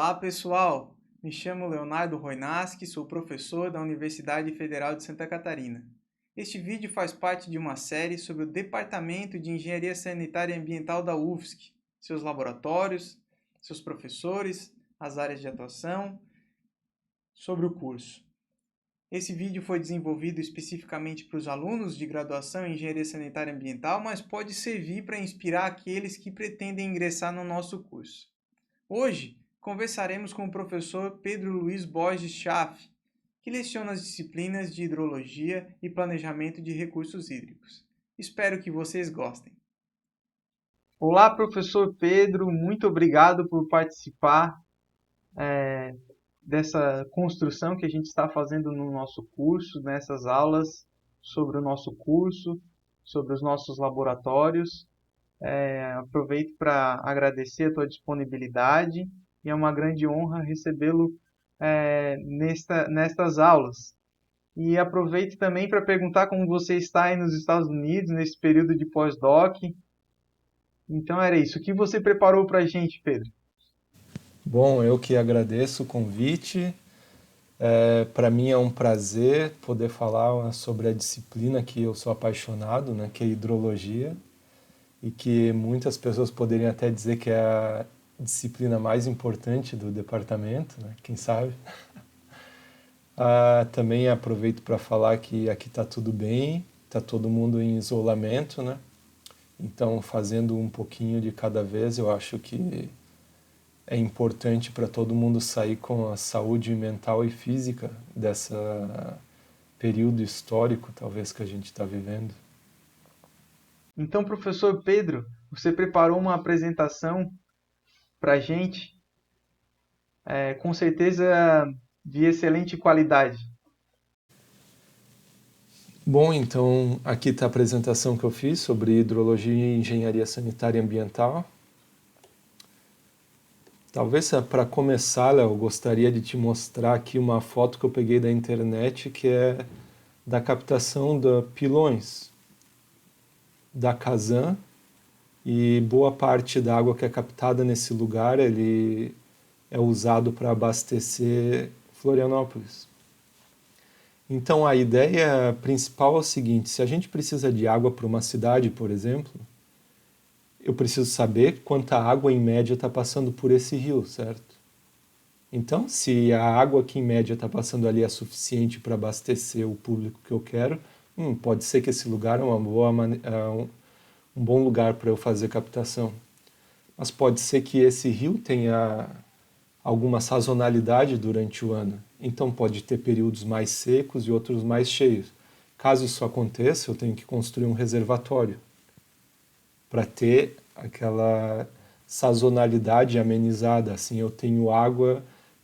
Olá, pessoal! Me chamo Leonardo Roinaski, sou professor da Universidade Federal de Santa Catarina. Este vídeo faz parte de uma série sobre o Departamento de Engenharia Sanitária e Ambiental da UFSC, seus laboratórios, seus professores, as áreas de atuação, sobre o curso. Esse vídeo foi desenvolvido especificamente para os alunos de graduação em Engenharia Sanitária e Ambiental, mas pode servir para inspirar aqueles que pretendem ingressar no nosso curso. Hoje, conversaremos com o professor Pedro Luiz Borges Schaff, que leciona as disciplinas de Hidrologia e Planejamento de Recursos Hídricos. Espero que vocês gostem. Olá, professor Pedro, muito obrigado por participar dessa construção que a gente está fazendo no nosso curso, nessas aulas sobre o nosso curso, sobre os nossos laboratórios. Aproveito para agradecer a tua disponibilidade e é uma grande honra recebê-lo nestas aulas. E aproveito também para perguntar como você está aí nos Estados Unidos, nesse período de pós-doc. Então era isso. O que você preparou para a gente, Pedro? Bom, eu que agradeço o convite. Para mim é um prazer poder falar sobre a disciplina que eu sou apaixonado, né, que é hidrologia, e que muitas pessoas poderiam até dizer que é a disciplina mais importante do departamento, né, quem sabe. Também aproveito para falar que aqui está tudo bem, está todo mundo em isolamento, né? Então, fazendo um pouquinho de cada vez, eu acho que é importante para todo mundo sair com a saúde mental e física dessa período histórico, talvez, que a gente está vivendo. Então, professor Pedro, você preparou uma apresentação para a gente, com certeza de excelente qualidade. Bom, então aqui está a apresentação que eu fiz sobre hidrologia e engenharia sanitária e ambiental. Talvez para começar, Léo, eu gostaria de te mostrar aqui uma foto que eu peguei da internet, que é da captação de pilões da Kazan, e boa parte da água que é captada nesse lugar ele é usado para abastecer Florianópolis. Então a ideia principal é o seguinte: se a gente precisa de água para uma cidade, por exemplo, eu preciso saber quanta água em média está passando por esse rio, certo? Então, se a água que em média está passando ali é suficiente para abastecer o público que eu quero, pode ser que esse lugar é um bom lugar para eu fazer captação. Mas pode ser que esse rio tenha alguma sazonalidade durante o ano. Então pode ter períodos mais secos e outros mais cheios. Caso isso aconteça, eu tenho que construir um reservatório para ter aquela sazonalidade amenizada. Assim, eu tenho água,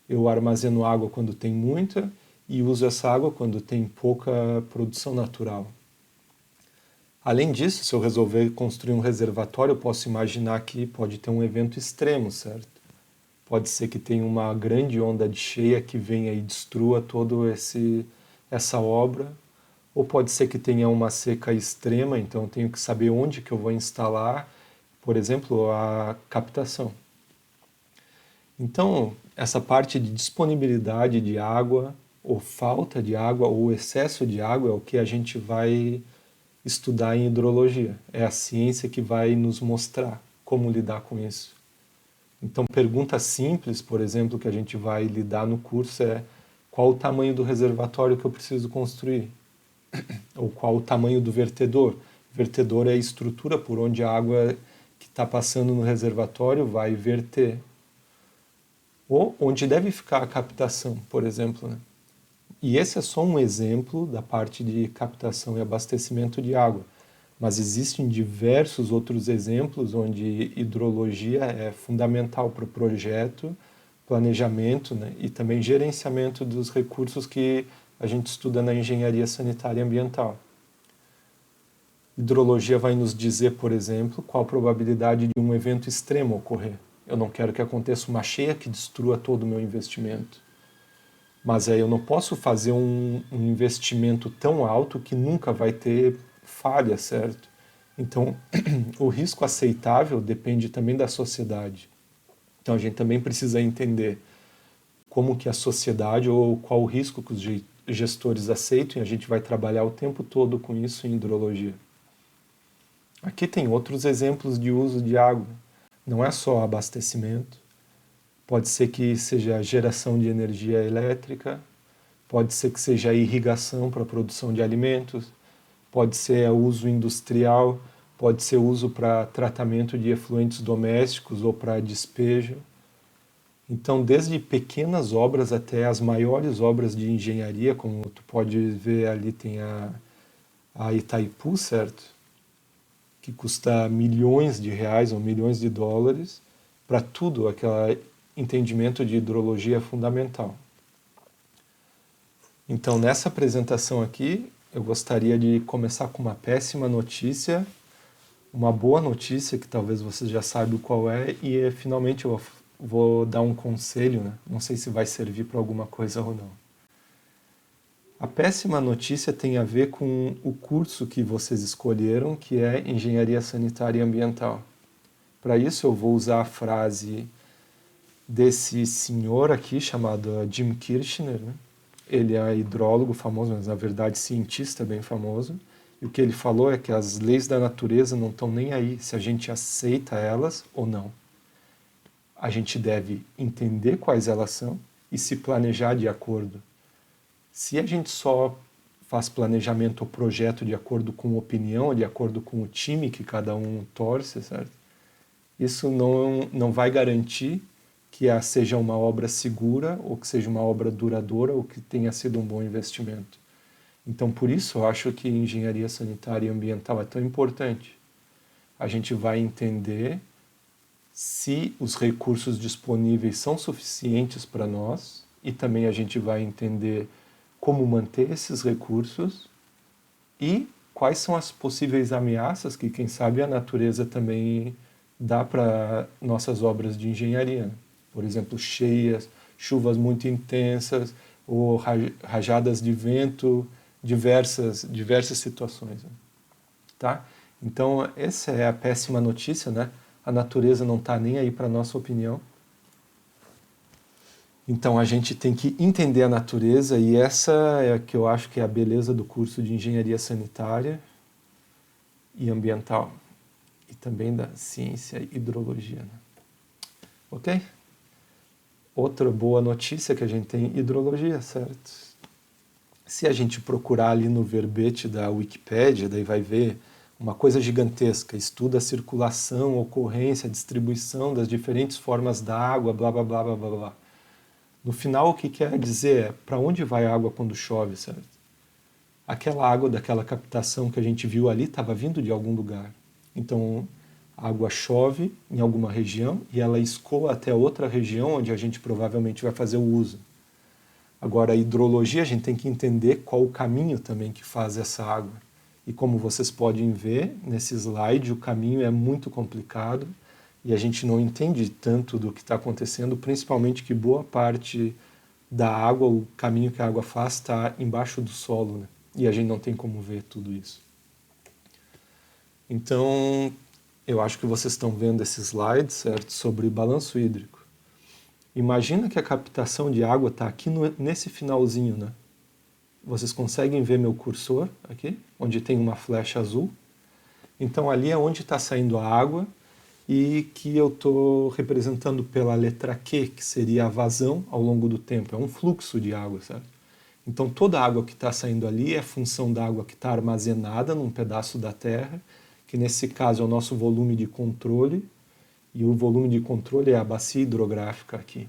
eu armazeno água quando tem muita e uso essa água quando tem pouca produção natural. Além disso, se eu resolver construir um reservatório, eu posso imaginar que pode ter um evento extremo, certo? Pode ser que tenha uma grande onda de cheia que venha e destrua toda essa obra, ou pode ser que tenha uma seca extrema, então eu tenho que saber onde que eu vou instalar, por exemplo, a captação. Então, essa parte de disponibilidade de água, ou falta de água, ou excesso de água, é o que a gente vai estudar em hidrologia. É a ciência que vai nos mostrar como lidar com isso. Então, pergunta simples, por exemplo, que a gente vai lidar no curso é: qual o tamanho do reservatório que eu preciso construir? Ou qual o tamanho do vertedor? Vertedor é a estrutura por onde a água que está passando no reservatório vai verter. Ou onde deve ficar a captação, por exemplo, né? E esse é só um exemplo da parte de captação e abastecimento de água. Mas existem diversos outros exemplos onde hidrologia é fundamental para o projeto, planejamento, né, e também gerenciamento dos recursos que a gente estuda na engenharia sanitária e ambiental. Hidrologia vai nos dizer, por exemplo, qual a probabilidade de um evento extremo ocorrer. Eu não quero que aconteça uma cheia que destrua todo o meu investimento. Mas aí eu não posso fazer um investimento tão alto que nunca vai ter falha, certo? Então, o risco aceitável depende também da sociedade. Então a gente também precisa entender como que a sociedade ou qual o risco que os gestores aceitam, e a gente vai trabalhar o tempo todo com isso em hidrologia. Aqui tem outros exemplos de uso de água. Não é só abastecimento, pode ser que seja geração de energia elétrica, pode ser que seja irrigação para a produção de alimentos, pode ser uso industrial, pode ser uso para tratamento de efluentes domésticos ou para despejo. Então, desde pequenas obras até as maiores obras de engenharia, como tu pode ver ali tem a Itaipu, certo? Que custa milhões de reais ou milhões de dólares, para tudo, aquele entendimento de hidrologia fundamental. Então, nessa apresentação aqui, eu gostaria de começar com uma péssima notícia, uma boa notícia, que talvez você já saiba qual é, e finalmente eu vou dar um conselho, né? Não sei se vai servir para alguma coisa ou não. A péssima notícia tem a ver com o curso que vocês escolheram, que é Engenharia Sanitária e Ambiental. Para isso eu vou usar a frase desse senhor aqui, chamado Jim Kirchner, né? Ele é hidrólogo famoso, mas na verdade cientista bem famoso. E o que ele falou é que as leis da natureza não estão nem aí se a gente aceita elas ou não. A gente deve entender quais elas são e se planejar de acordo. Se a gente só faz planejamento ou projeto de acordo com opinião, de acordo com o time que cada um torce, certo? Isso não vai garantir que seja uma obra segura, ou que seja uma obra duradoura, ou que tenha sido um bom investimento. Então, por isso, eu acho que engenharia sanitária e ambiental é tão importante. A gente vai entender se os recursos disponíveis são suficientes para nós, e também a gente vai entender como manter esses recursos e quais são as possíveis ameaças que, quem sabe, a natureza também dá para nossas obras de engenharia. Por exemplo, cheias, chuvas muito intensas ou rajadas de vento, diversas situações. Tá? Então, essa é a péssima notícia, né? A natureza não está nem aí para a nossa opinião. Então, a gente tem que entender a natureza, e essa é a que eu acho que é a beleza do curso de Engenharia Sanitária e Ambiental, e também da ciência e hidrologia. Né? Ok? Outra boa notícia que a gente tem hidrologia, certo? Se a gente procurar ali no verbete da Wikipédia, daí vai ver uma coisa gigantesca, estuda a circulação, ocorrência, distribuição das diferentes formas da água, blá, blá, blá, blá, blá, blá. No final, o que quer dizer é para onde vai a água quando chove, certo? Aquela água daquela captação que a gente viu ali estava vindo de algum lugar. Então, a água chove em alguma região e ela escoa até outra região onde a gente provavelmente vai fazer o uso. Agora, a hidrologia, a gente tem que entender qual o caminho também que faz essa água. E como vocês podem ver nesse slide, o caminho é muito complicado e a gente não entende tanto do que está acontecendo, principalmente que boa parte da água, o caminho que a água faz, está embaixo do solo, né? E a gente não tem como ver tudo isso. Então, eu acho que vocês estão vendo esse slide, certo? Sobre balanço hídrico. Imagina que a captação de água está aqui nesse finalzinho, né? Vocês conseguem ver meu cursor aqui, onde tem uma flecha azul? Então ali é onde está saindo a água e que eu estou representando pela letra Q, que seria a vazão ao longo do tempo. É um fluxo de água, certo? Então toda a água que está saindo ali é função da água que está armazenada num pedaço da terra, que nesse caso é o nosso volume de controle, e o volume de controle é a bacia hidrográfica aqui.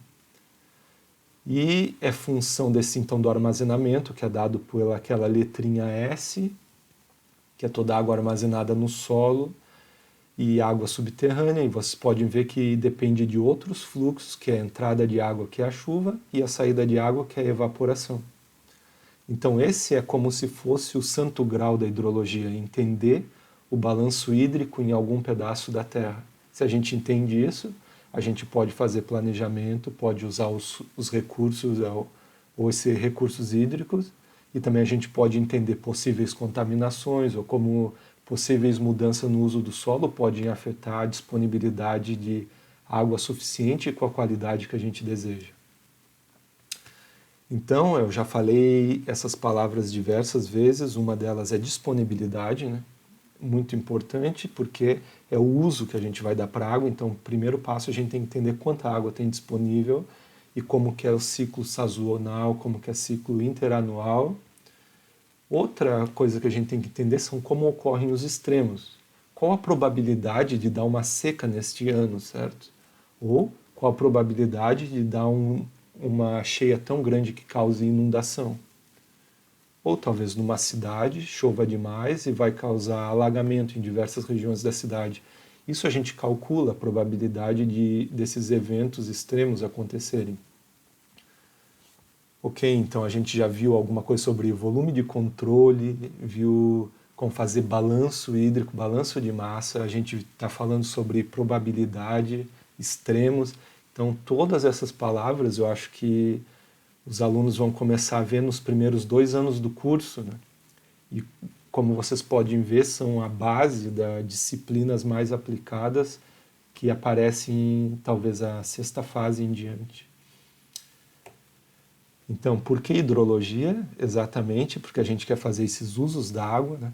E é função desse então do armazenamento, que é dado por aquela letrinha S, que é toda a água armazenada no solo, e água subterrânea, e vocês podem ver que depende de outros fluxos, que é a entrada de água, que é a chuva, e a saída de água, que é a evaporação. Então esse é como se fosse o santo grau da hidrologia, entender o balanço hídrico em algum pedaço da terra. Se a gente entende isso, a gente pode fazer planejamento, pode usar os recursos ou esses recursos hídricos, e também a gente pode entender possíveis contaminações ou como possíveis mudanças no uso do solo podem afetar a disponibilidade de água suficiente e com a qualidade que a gente deseja. Então, eu já falei essas palavras diversas vezes, uma delas é disponibilidade, né? Muito importante, porque é o uso que a gente vai dar para a água. Então, o primeiro passo, a gente tem que entender quanta água tem disponível e como que é o ciclo sazonal, como que é o ciclo interanual. Outra coisa que a gente tem que entender são como ocorrem os extremos. Qual a probabilidade de dar uma seca neste ano, certo? Ou qual a probabilidade de dar uma cheia tão grande que cause inundação? Ou talvez numa cidade chova demais e vai causar alagamento em diversas regiões da cidade. Isso a gente calcula a probabilidade desses eventos extremos acontecerem. Ok, então a gente já viu alguma coisa sobre volume de controle, viu como fazer balanço hídrico, balanço de massa, a gente está falando sobre probabilidade, extremos. Então todas essas palavras eu acho que os alunos vão começar a ver nos primeiros 2 anos do curso, né? E como vocês podem ver, são a base das disciplinas mais aplicadas que aparecem talvez a 6ª fase em diante. Então, por que hidrologia? Exatamente porque a gente quer fazer esses usos da água, né?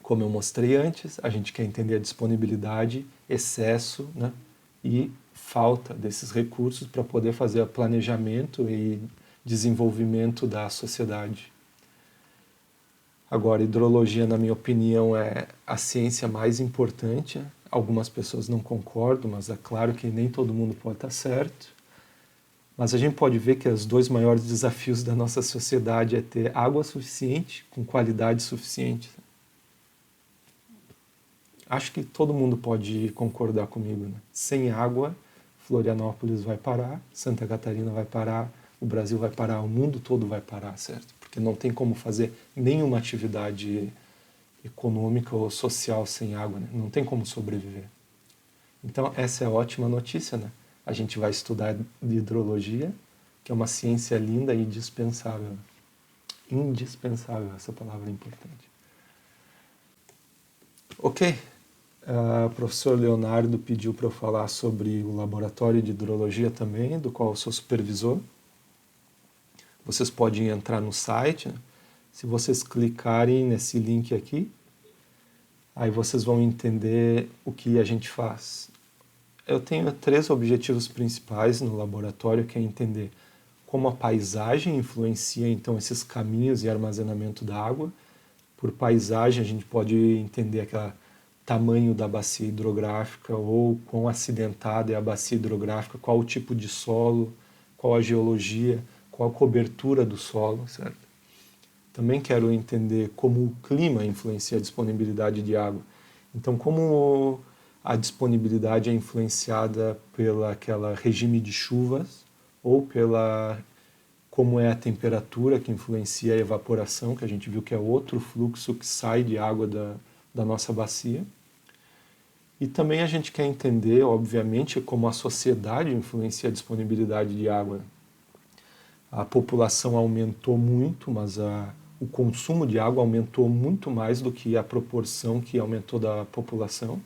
Como eu mostrei antes, a gente quer entender a disponibilidade, excesso, né? E falta desses recursos para poder fazer o planejamento e desenvolvimento da sociedade. Agora, hidrologia, na minha opinião, é a ciência mais importante. Algumas pessoas não concordam, mas é claro que nem todo mundo pode estar certo. Mas a gente pode ver que os 2 maiores desafios da nossa sociedade é ter água suficiente com qualidade suficiente. Acho que todo mundo pode concordar comigo, né? Sem água, Florianópolis vai parar, Santa Catarina vai parar, o Brasil vai parar, o mundo todo vai parar, certo? Porque não tem como fazer nenhuma atividade econômica ou social sem água, né? Não tem como sobreviver. Então, essa é a ótima notícia, né? A gente vai estudar hidrologia, que é uma ciência linda e indispensável. Indispensável, essa palavra é importante. Ok, o professor Leonardo pediu para eu falar sobre o laboratório de hidrologia também, do qual eu sou supervisor. Vocês podem entrar no site, né? Se vocês clicarem nesse link aqui, aí vocês vão entender o que a gente faz. Eu tenho 3 objetivos principais no laboratório, que é entender como a paisagem influencia então esses caminhos e armazenamento da água. Por paisagem a gente pode entender aquele tamanho da bacia hidrográfica ou quão acidentada é a bacia hidrográfica, qual o tipo de solo, qual a geologia, qual a cobertura do solo, certo? Também quero entender como o clima influencia a disponibilidade de água. Então, como a disponibilidade é influenciada pela aquela regime de chuvas ou pela como é a temperatura que influencia a evaporação, que a gente viu que é outro fluxo que sai de água da nossa bacia. E também a gente quer entender, obviamente, como a sociedade influencia a disponibilidade de água. A população aumentou muito, mas o consumo de água aumentou muito mais do que a proporção que aumentou da população.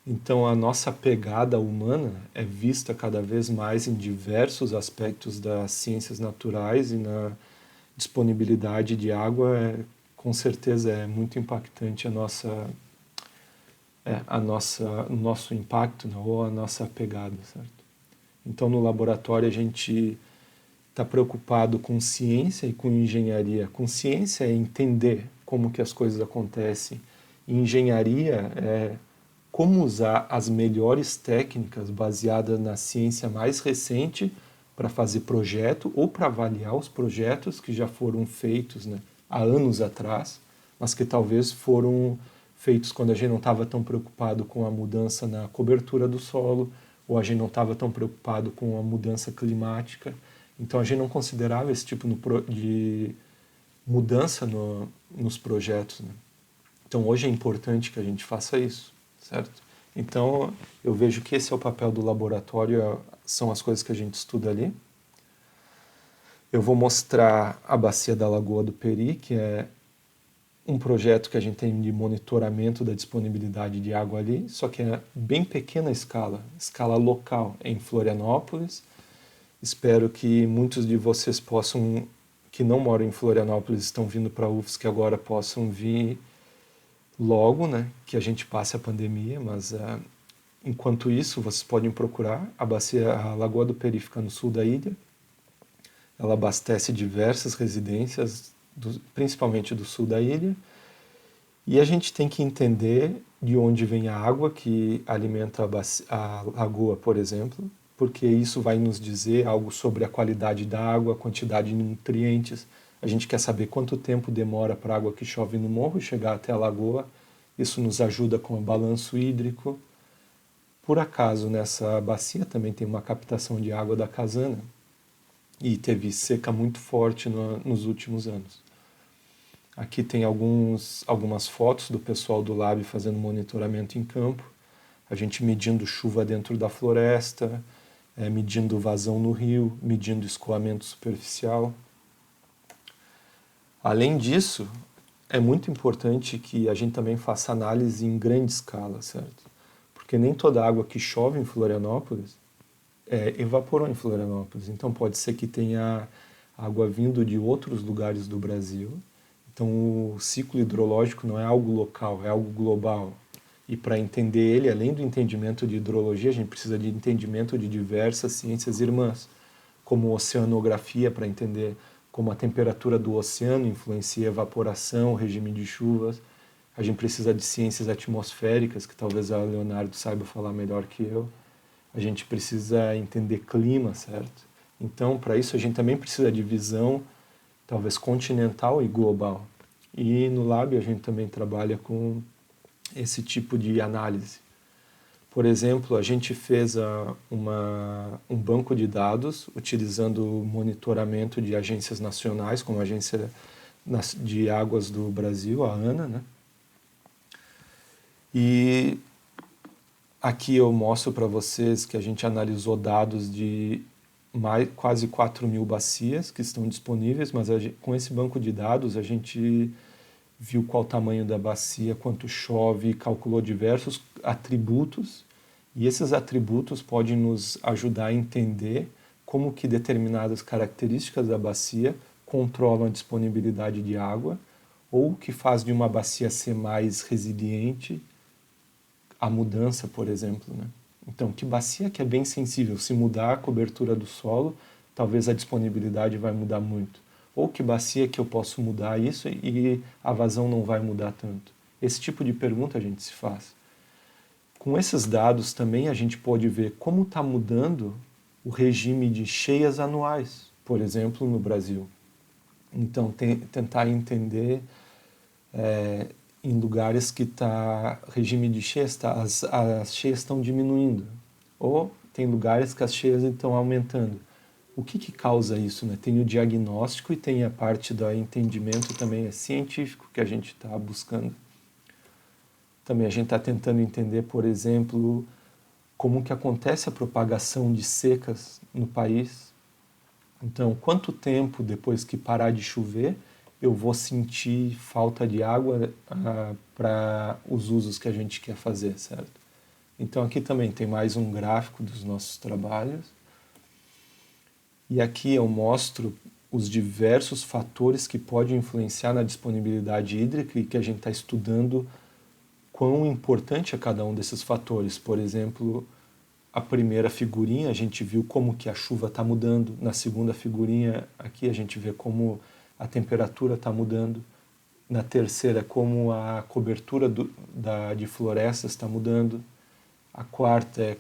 Então a nossa pegada humana é vista cada vez mais em diversos aspectos das ciências naturais e na disponibilidade de água, com certeza é muito impactante o nosso impacto, né, ou a nossa pegada, certo? Então no laboratório a gente está preocupado com ciência e com engenharia. Com ciência é entender como que as coisas acontecem. E engenharia é como usar as melhores técnicas baseadas na ciência mais recente para fazer projeto ou para avaliar os projetos que já foram feitos, né, há anos atrás, mas que talvez foram feitos quando a gente não estava tão preocupado com a mudança na cobertura do solo, ou a gente não estava tão preocupado com a mudança climática. Então a gente não considerava esse tipo de mudança nos projetos, né? Então hoje é importante que a gente faça isso, certo? Então eu vejo que esse é o papel do laboratório, são as coisas que a gente estuda ali. Eu vou mostrar a bacia da Lagoa do Peri, que é um projeto que a gente tem de monitoramento da disponibilidade de água ali, só que é bem pequena escala local, em Florianópolis. Espero que muitos de vocês possam, que não moram em Florianópolis, estão vindo para a UFSC agora, possam vir logo, né, que a gente passe a pandemia, mas enquanto isso, vocês podem procurar a Lagoa do Peri fica no sul da ilha. Ela abastece diversas residências, principalmente do sul da ilha. E a gente tem que entender de onde vem a água que alimenta a lagoa, por exemplo, porque isso vai nos dizer algo sobre a qualidade da água, a quantidade de nutrientes. A gente quer saber quanto tempo demora para a água que chove no morro chegar até a lagoa. Isso nos ajuda com o balanço hídrico. Por acaso, nessa bacia também tem uma captação de água da Casana e teve seca muito forte nos últimos anos. Aqui tem algumas fotos do pessoal do Lab fazendo monitoramento em campo, a gente medindo chuva dentro da floresta, medindo vazão no rio, medindo escoamento superficial. Além disso, é muito importante que a gente também faça análise em grande escala, certo? Porque nem toda água que chove em Florianópolis evaporou em Florianópolis. Então pode ser que tenha água vindo de outros lugares do Brasil. Então o ciclo hidrológico não é algo local, é algo global. E para entender ele, além do entendimento de hidrologia, a gente precisa de entendimento de diversas ciências irmãs, como oceanografia, para entender como a temperatura do oceano influencia a evaporação, o regime de chuvas. A gente precisa de ciências atmosféricas, que talvez a Leonardo saiba falar melhor que eu. A gente precisa entender clima, certo? Então, para isso, a gente também precisa de visão, talvez continental e global. E no Lab a gente também trabalha com esse tipo de análise. Por exemplo, a gente fez um banco de dados utilizando o monitoramento de agências nacionais, como a Agência de Águas do Brasil, a ANA, né? E aqui eu mostro para vocês que a gente analisou dados de quase 4.000 bacias que estão disponíveis, mas com esse banco de dados a gente viu qual o tamanho da bacia, quanto chove, calculou diversos atributos, e esses atributos podem nos ajudar a entender como que determinadas características da bacia controlam a disponibilidade de água, ou o que faz de uma bacia ser mais resiliente à mudança, por exemplo, né? Então, que bacia que é bem sensível, se mudar a cobertura do solo, talvez a disponibilidade vai mudar muito. Ou que bacia que eu posso mudar isso e a vazão não vai mudar tanto. Esse tipo de pergunta a gente se faz. Com esses dados também a gente pode ver como está mudando o regime de cheias anuais, por exemplo, no Brasil. Então, tentar entender em lugares que está regime de cheias, as cheias estão diminuindo, ou tem lugares que as cheias estão aumentando. O que causa isso, né? Tem o diagnóstico e tem a parte do entendimento também científico que a gente está buscando. Também a gente está tentando entender, por exemplo, como que acontece a propagação de secas no país. Então, quanto tempo depois que parar de chover eu vou sentir falta de água para os usos que a gente quer fazer, certo? Então aqui também tem mais um gráfico dos nossos trabalhos. E aqui eu mostro os diversos fatores que podem influenciar na disponibilidade hídrica e que a gente está estudando quão importante é cada um desses fatores. Por exemplo, a primeira figurinha a gente viu como que a chuva está mudando. Na segunda figurinha aqui a gente vê como a temperatura está mudando. Na terceira, como a cobertura de florestas está mudando. A quarta é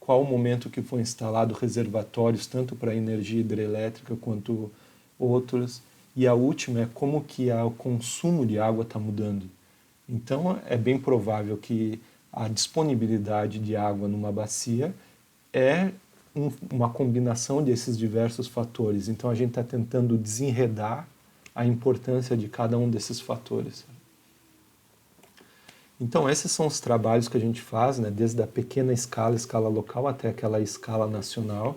qual o momento que foi instalado reservatórios, tanto para energia hidrelétrica quanto outros. E a última é como que o consumo de água está mudando. Então, é bem provável que a disponibilidade de água numa bacia é uma combinação desses diversos fatores. Então, a gente está tentando desenredar a importância de cada um desses fatores. Então, esses são os trabalhos que a gente faz, né, desde a pequena escala local, até aquela escala nacional.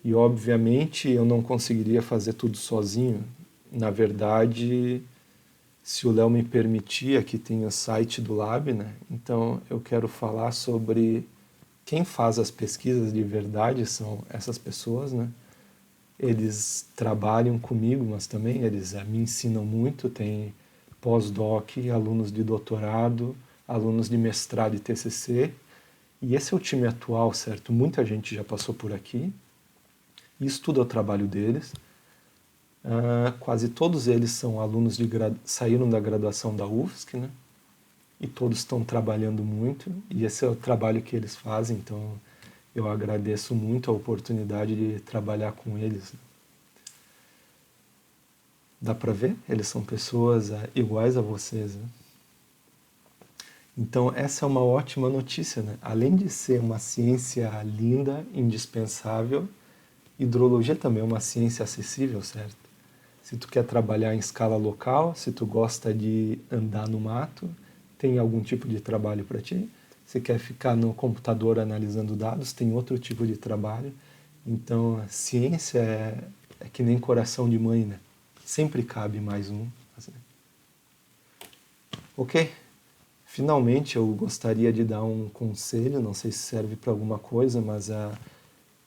E, obviamente, eu não conseguiria fazer tudo sozinho. Na verdade, Se o Léo me permitir, aqui tem o site do Lab, né? Então eu quero falar sobre quem faz as pesquisas de verdade são essas pessoas, né? Eles trabalham comigo, mas também eles me ensinam muito. Tem pós-doc, alunos de doutorado, alunos de mestrado e TCC. E esse é o time atual, certo? Muita gente já passou por aqui. Isso tudo é o trabalho deles. Quase todos eles são alunos saíram da graduação da UFSC, né? E todos estão trabalhando muito. E esse é o trabalho que eles fazem, então eu agradeço muito a oportunidade de trabalhar com eles. Dá para ver? Eles são pessoas iguais a vocês, né? Então essa é uma ótima notícia, né? Além de ser uma ciência linda, indispensável, hidrologia também é uma ciência acessível, certo? Se tu quer trabalhar em escala local, se tu gosta de andar no mato, tem algum tipo de trabalho para ti. Se quer ficar no computador analisando dados, tem outro tipo de trabalho. Então, a ciência é que nem coração de mãe, né? Sempre cabe mais um. Ok? Finalmente, eu gostaria de dar um conselho, não sei se serve para alguma coisa, mas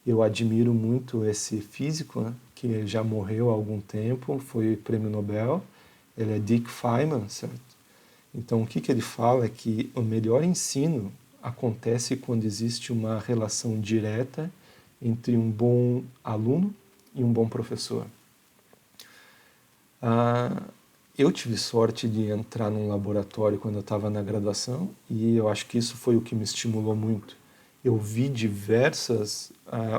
eu admiro muito esse físico, né, que já morreu há algum tempo, foi prêmio Nobel. Ele é Dick Feynman, certo? Então, o que ele fala é que o melhor ensino acontece quando existe uma relação direta entre um bom aluno e um bom professor. Eu tive sorte de entrar num laboratório quando eu estava na graduação e eu acho que isso foi o que me estimulou muito. Eu vi diversas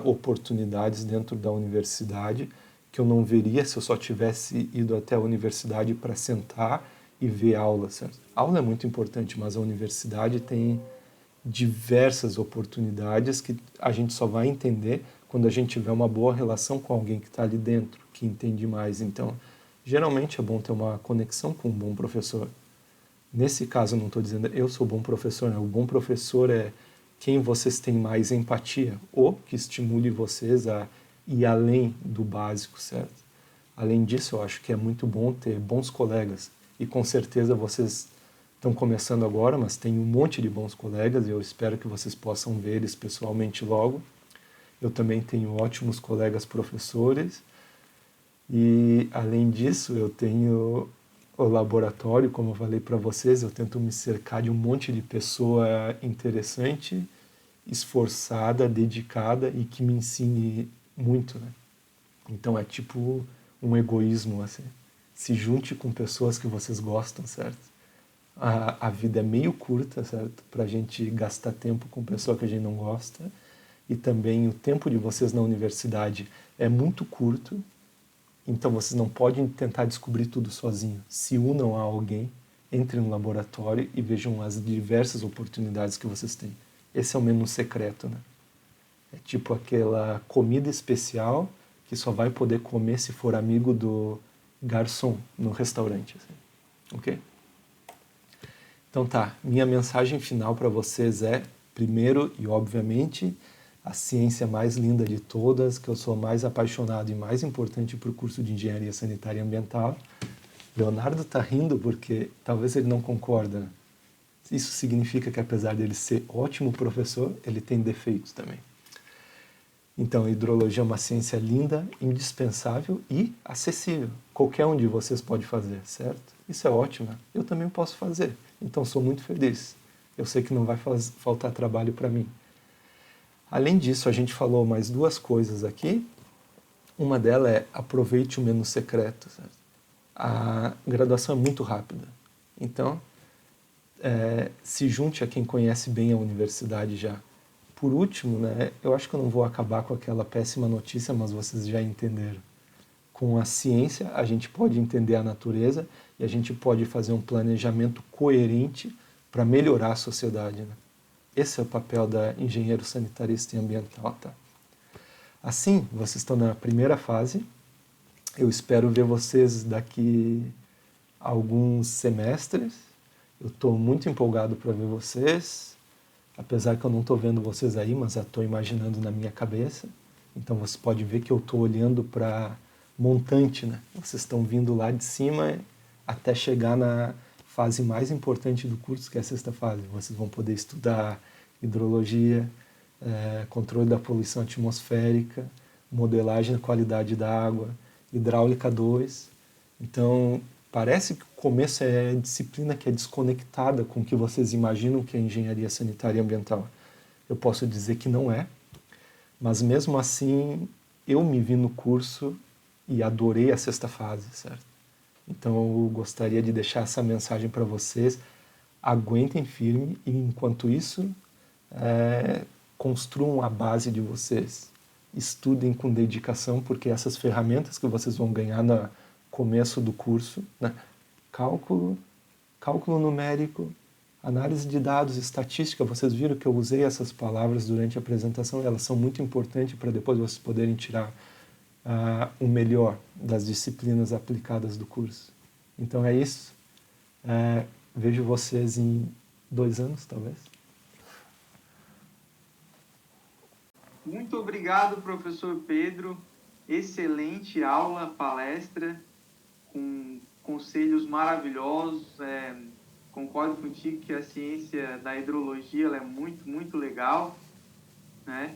oportunidades dentro da universidade que eu não veria se eu só tivesse ido até a universidade para sentar e ver aula, certo? A aula é muito importante, mas a universidade tem diversas oportunidades que a gente só vai entender quando a gente tiver uma boa relação com alguém que está ali dentro, que entende mais. Então, geralmente é bom ter uma conexão com um bom professor. Nesse caso, eu não estou dizendo eu sou bom professor, né? O bom professor é quem vocês têm mais empatia ou que estimule vocês a ir além do básico, certo? Além disso, eu acho que é muito bom ter bons colegas e com certeza vocês estão começando agora, mas tem um monte de bons colegas e eu espero que vocês possam ver eles pessoalmente logo. Eu também tenho ótimos colegas professores e, além disso, eu tenho o laboratório, como eu falei para vocês, eu tento me cercar de um monte de pessoa interessante, esforçada, dedicada e que me ensine muito, né? Então é tipo um egoísmo, assim. Se junte com pessoas que vocês gostam, certo? A vida é meio curta, certo? Pra gente gastar tempo com pessoa que a gente não gosta. E também o tempo de vocês na universidade é muito curto. Então vocês não podem tentar descobrir tudo sozinho. Se unam a alguém, entrem no laboratório e vejam as diversas oportunidades que vocês têm. Esse é o menu secreto, né? É tipo aquela comida especial que só vai poder comer se for amigo do garçom no restaurante, assim. Ok? Então tá, minha mensagem final para vocês é, primeiro e obviamente, a ciência mais linda de todas, que eu sou mais apaixonado e mais importante para o curso de Engenharia Sanitária e Ambiental. Leonardo está rindo porque talvez ele não concorda. Isso significa que apesar dele ser ótimo professor, ele tem defeitos também. Então, hidrologia é uma ciência linda, indispensável e acessível. Qualquer um de vocês pode fazer, certo? Isso é ótimo. Eu também posso fazer. Então, sou muito feliz. Eu sei que não vai faltar trabalho para mim. Além disso, a gente falou mais duas coisas aqui. Uma delas é aproveite o menu secreto, certo? A graduação é muito rápida. Então, se junte a quem conhece bem a universidade já. Por último, né, eu acho que eu não vou acabar com aquela péssima notícia, mas vocês já entenderam. Com a ciência, a gente pode entender a natureza e a gente pode fazer um planejamento coerente para melhorar a sociedade, né? Esse é o papel da engenheiro sanitarista e ambiental, tá? Assim, vocês estão na primeira fase. Eu espero ver vocês daqui a alguns semestres. Eu estou muito empolgado para ver vocês. Apesar que eu não estou vendo vocês aí, mas já estou imaginando na minha cabeça. Então você pode ver que eu estou olhando para montante, né? Vocês estão vindo lá de cima, até chegar na fase mais importante do curso, que é a sexta fase. Vocês vão poder estudar hidrologia, controle da poluição atmosférica, modelagem da qualidade da água, hidráulica 2. Então, parece que o começo é disciplina que é desconectada com o que vocês imaginam que é engenharia sanitária e ambiental. Eu posso dizer que não é, mas mesmo assim eu me vi no curso e adorei a sexta fase, certo? Então eu gostaria de deixar essa mensagem para vocês. Aguentem firme e, enquanto isso, construam a base de vocês. Estudem com dedicação, porque essas ferramentas que vocês vão ganhar no começo do curso, né? Cálculo numérico, análise de dados, estatística, vocês viram que eu usei essas palavras durante a apresentação, elas são muito importantes para depois vocês poderem tirar o melhor das disciplinas aplicadas do curso. Então é isso. Vejo vocês em 2 anos, talvez. Muito obrigado, professor Pedro. Excelente aula, palestra, com conselhos maravilhosos. Concordo contigo que a ciência da hidrologia ela é muito, muito legal, né?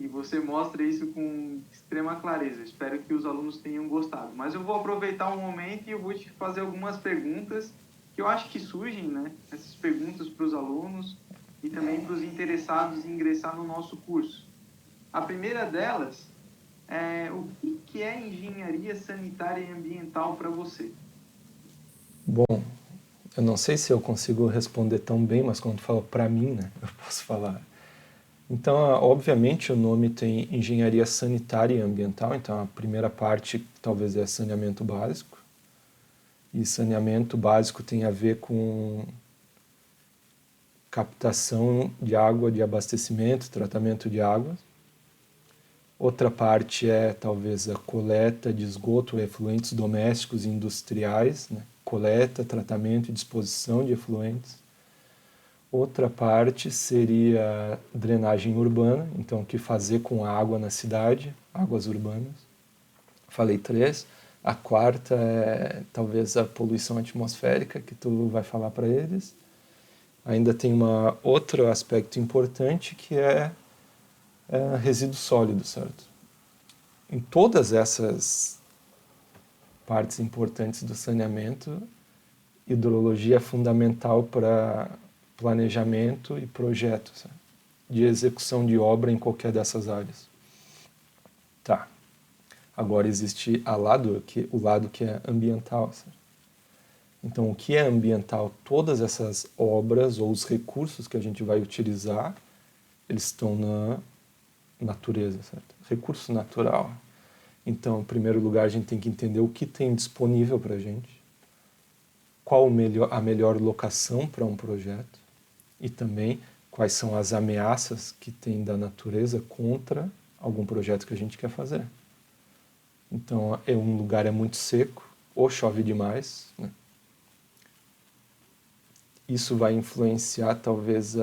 E você mostra isso com extrema clareza. Espero que os alunos tenham gostado. Mas eu vou aproveitar um momento e eu vou te fazer algumas perguntas que eu acho que surgem, né? Essas perguntas para os alunos e também para os interessados em ingressar no nosso curso. A primeira delas é o que é engenharia sanitária e ambiental para você? Bom, eu não sei se eu consigo responder tão bem, mas quando tu fala para mim, né, eu posso falar. Então, obviamente, o nome tem engenharia sanitária e ambiental, então a primeira parte talvez é saneamento básico. E saneamento básico tem a ver com captação de água, de abastecimento, tratamento de água. Outra parte é talvez a coleta de esgoto, efluentes domésticos e industriais, né? Coleta, tratamento e disposição de efluentes. Outra parte seria drenagem urbana, então o que fazer com a água na cidade, águas urbanas. Falei 3. A quarta é talvez a poluição atmosférica, que tu vai falar para eles. Ainda tem outro aspecto importante que é resíduo sólido, certo? Em todas essas partes importantes do saneamento, hidrologia é fundamental para planejamento e projeto, certo? De execução de obra em qualquer dessas áreas. Tá. Agora existe o lado que é ambiental, certo? Então, o que é ambiental? Todas essas obras ou os recursos que a gente vai utilizar, eles estão na natureza, certo? Recurso natural. Então, em primeiro lugar, a gente tem que entender o que tem disponível para a gente, qual a melhor locação para um projeto e também quais são as ameaças que tem da natureza contra algum projeto que a gente quer fazer. Então, um lugar é muito seco ou chove demais, né? Isso vai influenciar talvez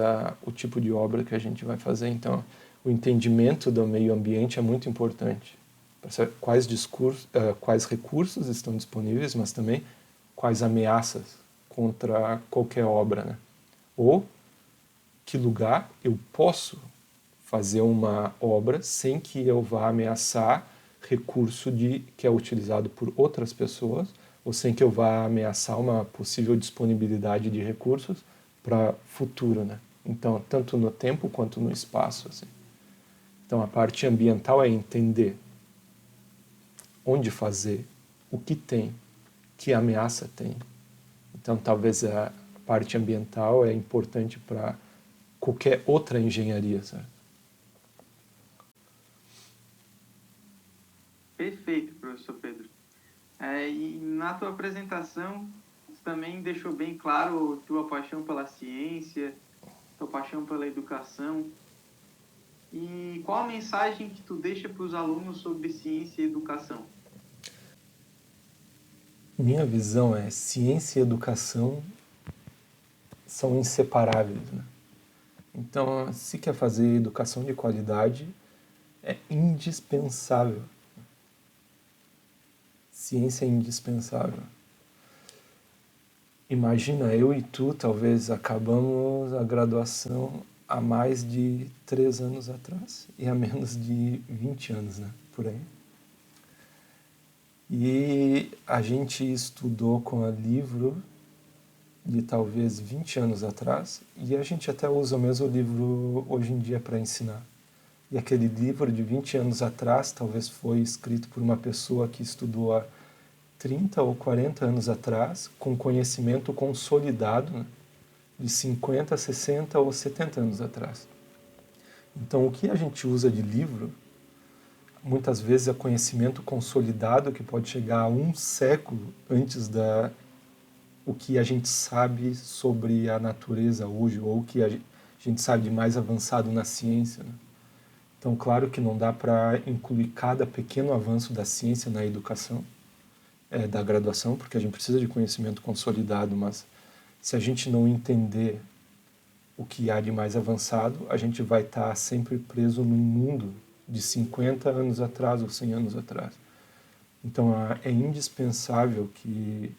o tipo de obra que a gente vai fazer. Então, o entendimento do meio ambiente é muito importante. Para saber quais recursos estão disponíveis, mas também quais ameaças contra qualquer obra, né? Ou que lugar eu posso fazer uma obra sem que eu vá ameaçar recurso que é utilizado por outras pessoas, ou sem que eu vá ameaçar uma possível disponibilidade de recursos para futuro, né? Então, tanto no tempo quanto no espaço, assim. Então, a parte ambiental é entender onde fazer, o que tem, que ameaça tem. Então, talvez a parte ambiental é importante para qualquer outra engenharia, certo? Perfeito, professor Pedro. E na tua apresentação, você também deixou bem claro tua paixão pela ciência, tua paixão pela educação. E qual a mensagem que tu deixa para os alunos sobre ciência e educação? Minha visão é ciência e educação são inseparáveis, né? Então, se quer fazer educação de qualidade, é indispensável. Ciência é indispensável. Imagina, eu e tu talvez acabamos a graduação há mais de 3 anos atrás e há menos de 20 anos, né? Por aí. E a gente estudou com a livro de talvez 20 anos atrás e a gente até usa o mesmo livro hoje em dia para ensinar. E aquele livro de 20 anos atrás talvez foi escrito por uma pessoa que estudou há 30 ou 40 anos atrás, com conhecimento consolidado, né, de 50, 60 ou 70 anos atrás. Então, o que a gente usa de livro, muitas vezes é conhecimento consolidado que pode chegar a um século antes da o que a gente sabe sobre a natureza hoje, ou o que a gente sabe de mais avançado na ciência, né? Então, claro que não dá para incluir cada pequeno avanço da ciência na educação, da graduação, porque a gente precisa de conhecimento consolidado, mas se a gente não entender o que há de mais avançado, a gente vai estar sempre preso num mundo de 50 anos atrás ou 100 anos atrás. Então é indispensável que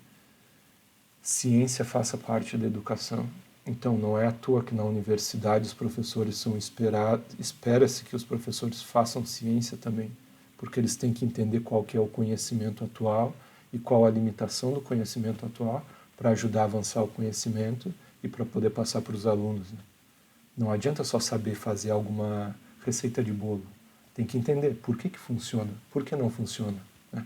ciência faça parte da educação. Então não é à toa que na universidade os professores são espera-se que os professores façam ciência também, porque eles têm que entender qual que é o conhecimento atual e qual a limitação do conhecimento atual para ajudar a avançar o conhecimento e para poder passar para os alunos, né? Não adianta só saber fazer alguma receita de bolo. Tem que entender por que funciona, por que não funciona, né?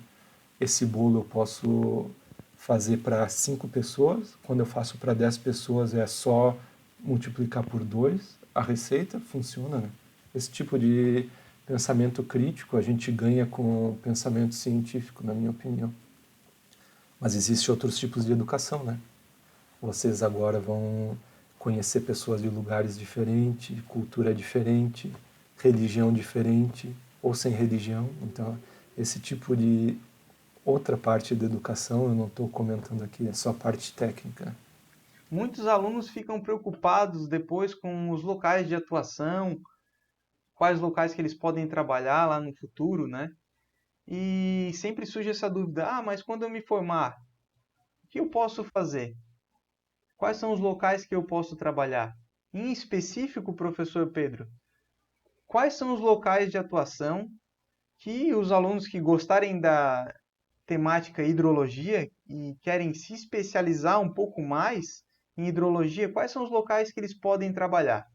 Esse bolo eu posso fazer para 5 pessoas, quando eu faço para 10 pessoas é só multiplicar por 2, a receita funciona, né? Esse tipo de pensamento crítico a gente ganha com o pensamento científico, na minha opinião. Mas existem outros tipos de educação, né? Vocês agora vão conhecer pessoas de lugares diferentes, cultura diferente, religião diferente, ou sem religião. Então, esse tipo de outra parte da educação eu não estou comentando aqui, é só a parte técnica. Muitos alunos ficam preocupados depois com os locais de atuação, quais locais que eles podem trabalhar lá no futuro, né? E sempre surge essa dúvida: ah, mas quando eu me formar, o que eu posso fazer? Quais são os locais que eu posso trabalhar? Em específico, professor Pedro, quais são os locais de atuação que os alunos que gostarem da temática hidrologia e querem se especializar um pouco mais em hidrologia, quais são os locais que eles podem trabalhar?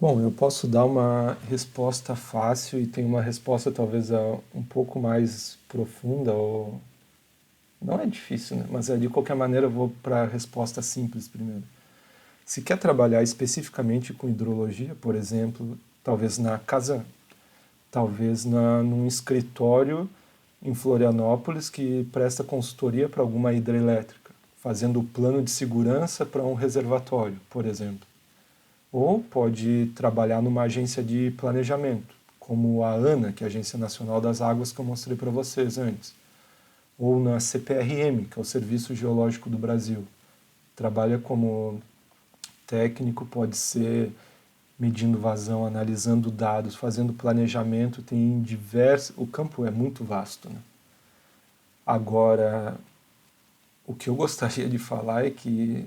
Bom, eu posso dar uma resposta fácil e tem uma resposta talvez um pouco mais profunda, ou não é difícil, né? Mas de qualquer maneira eu vou para a resposta simples primeiro. Se quer trabalhar especificamente com hidrologia, por exemplo, talvez na Casan, talvez num escritório em Florianópolis que presta consultoria para alguma hidrelétrica, fazendo o plano de segurança para um reservatório, por exemplo. Ou pode trabalhar numa agência de planejamento, como a ANA, que é a Agência Nacional das Águas que eu mostrei para vocês antes. Ou na CPRM, que é o Serviço Geológico do Brasil. Trabalha como técnico, pode ser medindo vazão, analisando dados, fazendo planejamento, tem diversos... O campo é muito vasto, né? Agora, o que eu gostaria de falar é que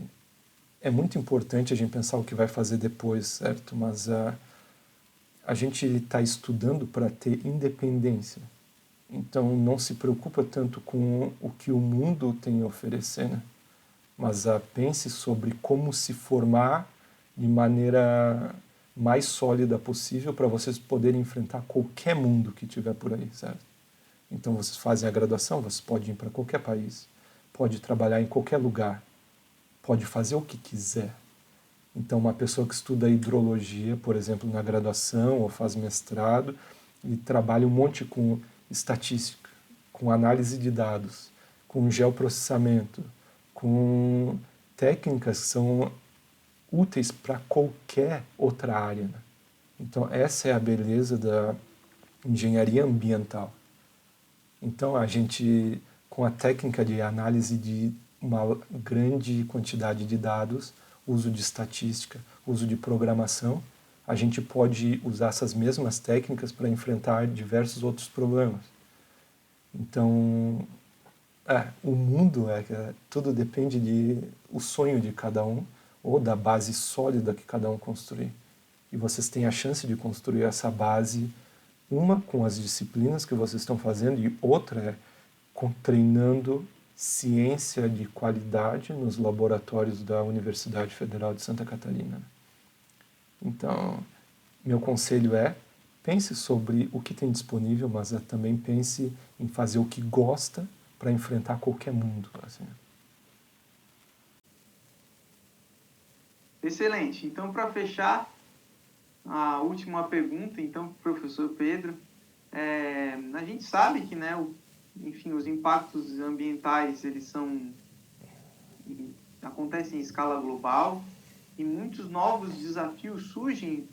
é muito importante a gente pensar o que vai fazer depois, certo? Mas a gente está estudando para ter independência. Então não se preocupa tanto com o que o mundo tem a oferecer, né? Mas pense sobre como se formar de maneira mais sólida possível para vocês poderem enfrentar qualquer mundo que tiver por aí, certo? Então vocês fazem a graduação, vocês podem ir para qualquer país, pode trabalhar em qualquer lugar, pode fazer o que quiser. Então uma pessoa que estuda hidrologia, por exemplo, na graduação ou faz mestrado e trabalha um monte com estatística, com análise de dados, com geoprocessamento, com técnicas que são úteis para qualquer outra área, né? Então essa é a beleza da engenharia ambiental. Então a gente, com a técnica de análise de uma grande quantidade de dados, uso de estatística, uso de programação, a gente pode usar essas mesmas técnicas para enfrentar diversos outros problemas. Então O mundo tudo depende de o sonho de cada um ou da base sólida que cada um construir. E vocês têm a chance de construir essa base, uma com as disciplinas que vocês estão fazendo e outra treinando ciência de qualidade nos laboratórios da Universidade Federal de Santa Catarina. Então, meu conselho pense sobre o que tem disponível, mas também pense em fazer o que gosta para enfrentar qualquer mundo. Assim. Excelente. Então, para fechar, a última pergunta, então, para o professor Pedro. A gente sabe que, né, enfim, os impactos ambientais, eles acontecem em escala global e muitos novos desafios surgem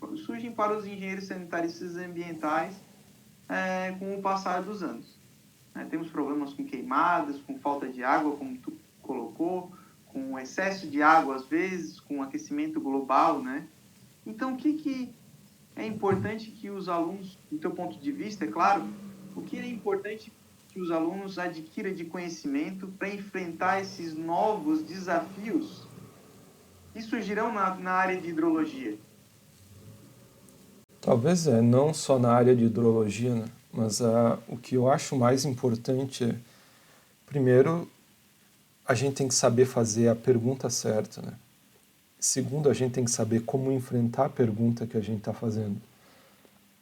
para os engenheiros sanitaristas ambientais com o passar dos anos. Temos problemas com queimadas, com falta de água, como tu colocou, com excesso de água às vezes, com aquecimento global, né? Então, o que é importante que os alunos, do teu ponto de vista, é claro, o que é importante que os alunos adquiram de conhecimento para enfrentar esses novos desafios que surgirão na área de hidrologia? Talvez não só na área de hidrologia, né? Mas o que eu acho mais importante primeiro, a gente tem que saber fazer a pergunta certa, né? Segundo, a gente tem que saber como enfrentar a pergunta que a gente está fazendo.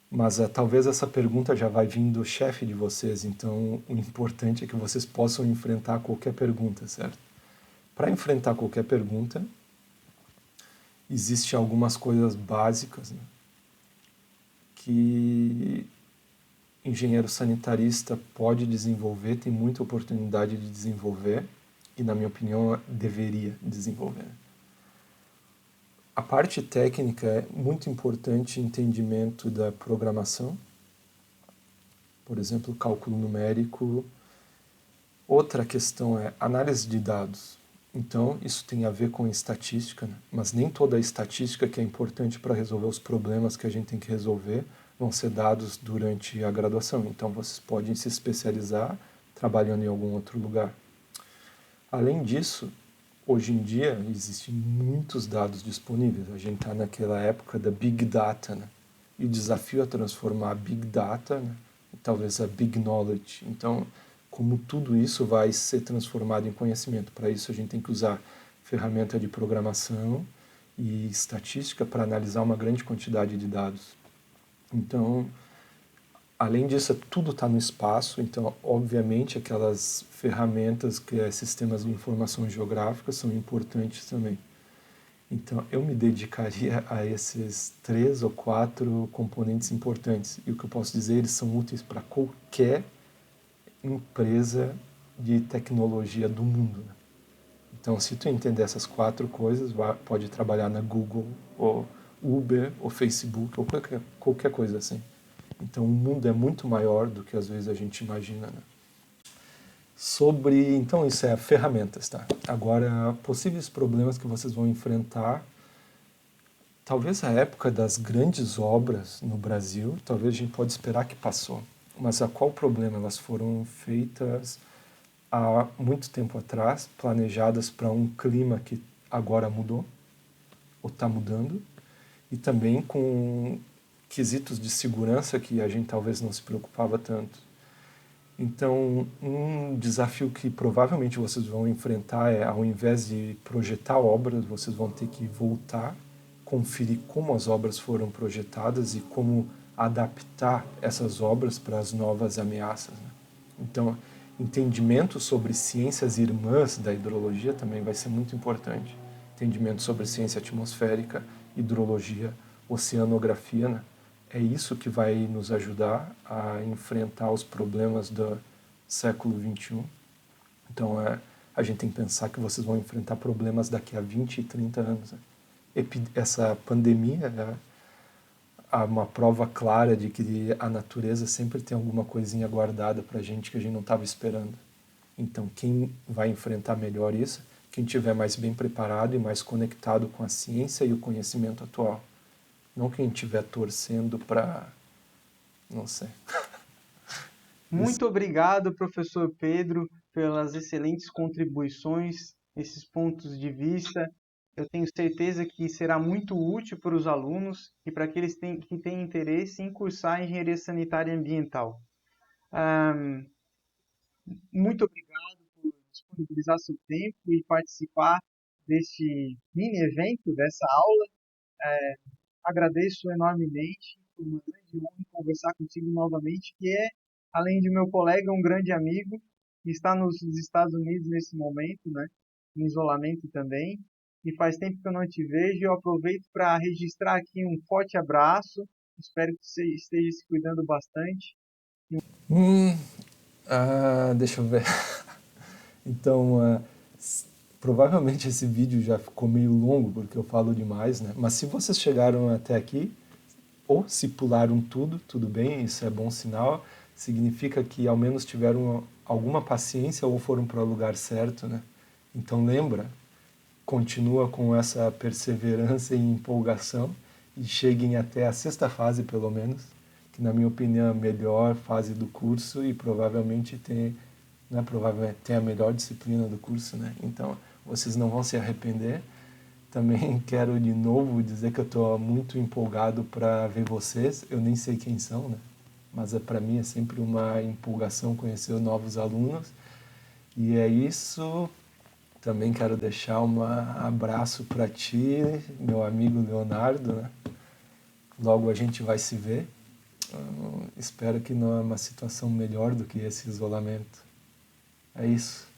Mas talvez essa pergunta já vai vir do chefe de vocês, então o importante é que vocês possam enfrentar qualquer pergunta, certo? Para enfrentar qualquer pergunta, existem algumas coisas básicas, né, que engenheiro sanitarista pode desenvolver, tem muita oportunidade de desenvolver e, na minha opinião, deveria desenvolver. A parte técnica é muito importante, entendimento da programação, por exemplo, cálculo numérico. Outra questão é análise de dados. Então, isso tem a ver com estatística, né? Mas nem toda a estatística que é importante para resolver os problemas que a gente tem que resolver vão ser dados durante a graduação. Então, vocês podem se especializar trabalhando em algum outro lugar. Além disso, hoje em dia existem muitos dados disponíveis. A gente está naquela época da Big Data, né? E o desafio é transformar a Big Data, né, talvez a Big Knowledge. Então, como tudo isso vai ser transformado em conhecimento. Para isso, a gente tem que usar ferramenta de programação e estatística para analisar uma grande quantidade de dados. Então, além disso, tudo está no espaço, então, obviamente, aquelas ferramentas que é sistemas de informação geográfica são importantes também. Então, eu me dedicaria a esses 3 ou 4 componentes importantes. E o que eu posso dizer, eles são úteis para qualquer empresa de tecnologia do mundo. Né? Então, se tu entender essas 4 coisas, pode trabalhar na Google, ou Uber, ou Facebook, ou qualquer coisa assim. Então, o mundo é muito maior do que às vezes a gente imagina. Né? Então, isso é ferramentas, tá? Agora, possíveis problemas que vocês vão enfrentar. Talvez a época das grandes obras no Brasil, talvez a gente pode esperar que passou. Mas a qual problema? Elas foram feitas há muito tempo atrás, planejadas para um clima que agora mudou, ou está mudando, e também com quesitos de segurança que a gente talvez não se preocupava tanto. Então, um desafio que provavelmente vocês vão enfrentar ao invés de projetar obras, vocês vão ter que voltar, conferir como as obras foram projetadas e como adaptar essas obras para as novas ameaças. Né? Então, entendimento sobre ciências irmãs da hidrologia também vai ser muito importante. Entendimento sobre ciência atmosférica, hidrologia, oceanografia, né? É isso que vai nos ajudar a enfrentar os problemas do século XXI. Então, a gente tem que pensar que vocês vão enfrentar problemas daqui a 20 e 30 anos. Né? Essa pandemia é uma prova clara de que a natureza sempre tem alguma coisinha guardada para a gente que a gente não estava esperando. Então, quem vai enfrentar melhor isso? Quem estiver mais bem preparado e mais conectado com a ciência e o conhecimento atual. Não quem estiver torcendo para... não sei. Muito obrigado, professor Pedro. pelas excelentes contribuições, esses pontos de vista. Eu tenho certeza que será muito útil para os alunos e para aqueles que têm interesse em cursar engenharia sanitária e ambiental. Muito obrigado por disponibilizar seu tempo e participar deste mini evento, dessa aula. Agradeço enormemente, foi uma grande honra conversar contigo novamente, que é, além de meu colega, um grande amigo, que está nos Estados Unidos nesse momento, né, em isolamento também, e faz tempo que eu não te vejo, eu aproveito para registrar aqui um forte abraço, espero que você esteja se cuidando bastante. Hum, deixa eu ver. Então, provavelmente esse vídeo já ficou meio longo porque eu falo demais, né? Mas se vocês chegaram até aqui, ou se pularam tudo, tudo bem, isso é bom sinal. Significa que ao menos tiveram alguma paciência ou foram para o lugar certo, né? Então lembra, continua com essa perseverança e empolgação e cheguem até a sexta fase, pelo menos, que na minha opinião é a melhor fase do curso e provavelmente tem, não é provavelmente, tem a melhor disciplina do curso, né? Então vocês não vão se arrepender. Também quero de novo dizer que eu estou muito empolgado para ver vocês. Eu nem sei quem são, né? Mas para mim é sempre uma empolgação conhecer novos alunos. E é isso. Também quero deixar um abraço para ti, meu amigo Leonardo, né? Logo a gente vai se ver. Espero que não é uma situação melhor do que esse isolamento. É isso.